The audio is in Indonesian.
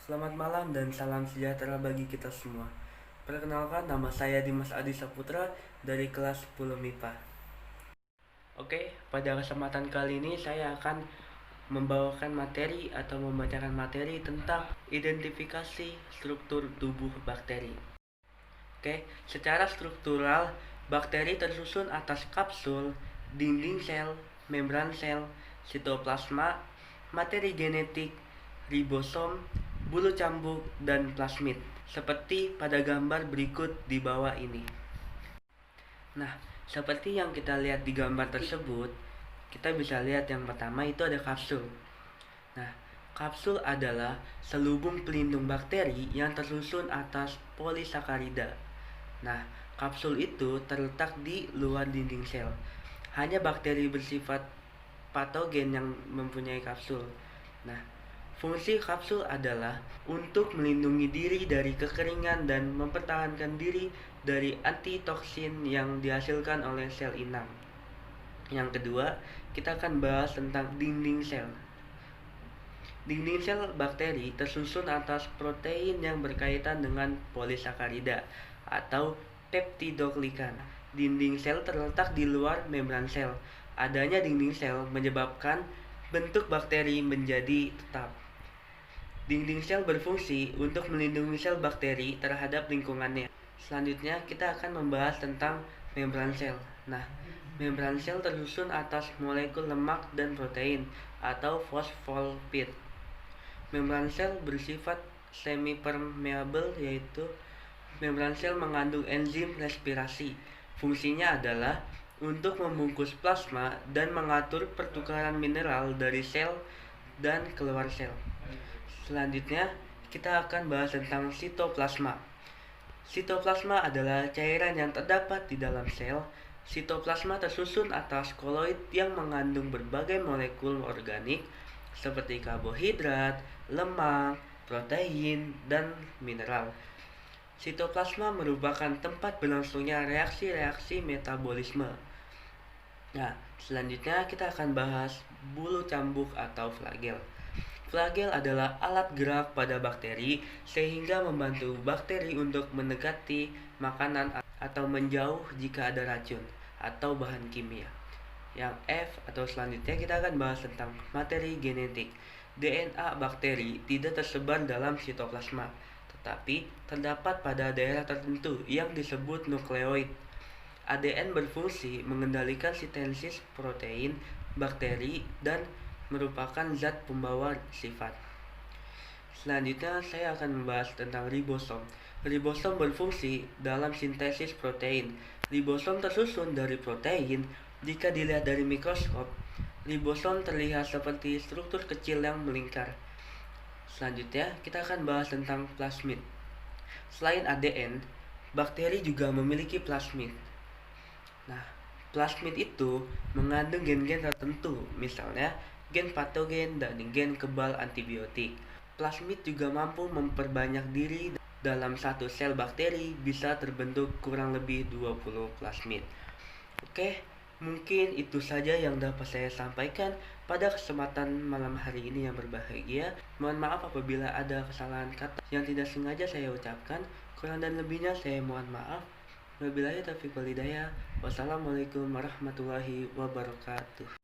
Selamat malam dan salam sejahtera bagi kita semua. Perkenalkan, nama saya Dimas Adi Saputra dari kelas 10 MIPA. Oke, pada kesempatan kali ini saya akan membawakan materi atau membacakan materi tentang identifikasi struktur tubuh bakteri. Oke, secara struktural, bakteri tersusun atas kapsul, dinding sel, membran sel, sitoplasma, materi genetik, ribosom, bulu cambuk, dan plasmid, seperti pada gambar berikut di bawah ini. Nah, seperti yang kita lihat di gambar tersebut, kita bisa lihat yang pertama itu ada kapsul. Nah, kapsul adalah selubung pelindung bakteri yang tersusun atas polisakarida. Nah, kapsul itu terletak di luar dinding sel. Hanya bakteri bersifat patogen yang mempunyai kapsul. Nah, fungsi kapsul adalah untuk melindungi diri dari kekeringan dan mempertahankan diri dari antitoksin yang dihasilkan oleh sel inang. Yang kedua, kita akan bahas tentang dinding sel. Dinding sel bakteri tersusun atas protein yang berkaitan dengan polisakarida atau peptidoglikan. Dinding sel terletak di luar membran sel. Adanya dinding sel menyebabkan bentuk bakteri menjadi tetap. Dinding sel berfungsi untuk melindungi sel bakteri terhadap lingkungannya. Selanjutnya kita akan membahas tentang membran sel. Nah, membran sel tersusun atas molekul lemak dan protein atau fosfolipid. Membran sel bersifat semi-permeable, yaitu membran sel mengandung enzim respirasi. Fungsinya adalah untuk membungkus plasma dan mengatur pertukaran mineral dari sel dan keluar sel. Selanjutnya, kita akan bahas tentang sitoplasma. Sitoplasma adalah cairan yang terdapat di dalam sel. Sitoplasma tersusun atas koloid yang mengandung berbagai molekul organik seperti karbohidrat, lemak, protein, dan mineral. Sitoplasma merupakan tempat berlangsungnya reaksi-reaksi metabolisme. Nah, selanjutnya kita akan bahas bulu cambuk atau flagel. Flagel adalah alat gerak pada bakteri sehingga membantu bakteri untuk mendekati makanan atau menjauh jika ada racun atau bahan kimia. Yang F atau selanjutnya kita akan bahas tentang materi genetik. DNA bakteri tidak tersebar dalam sitoplasma, tetapi terdapat pada daerah tertentu yang disebut nukleoid. ADN berfungsi mengendalikan sintesis protein bakteri dan merupakan zat pembawa sifat. Selanjutnya saya akan membahas tentang ribosom. Ribosom berfungsi dalam sintesis protein. Ribosom tersusun dari protein. Jika dilihat dari mikroskop, ribosom terlihat seperti struktur kecil yang melingkar. Selanjutnya, kita akan bahas tentang plasmid. Selain ADN, bakteri juga memiliki plasmid. Nah, plasmid itu mengandung gen-gen tertentu, misalnya gen patogen dan gen kebal antibiotik. Plasmid juga mampu memperbanyak diri dalam satu sel bakteri, bisa terbentuk kurang lebih 20 plasmid. Oke, mungkin itu saja yang dapat saya sampaikan pada kesempatan malam hari ini yang berbahagia. Mohon maaf apabila ada kesalahan kata yang tidak sengaja saya ucapkan. Kurang dan lebihnya saya mohon maaf. Wabillahi taufiq wal hidayah. Wassalamualaikum warahmatullahi wabarakatuh.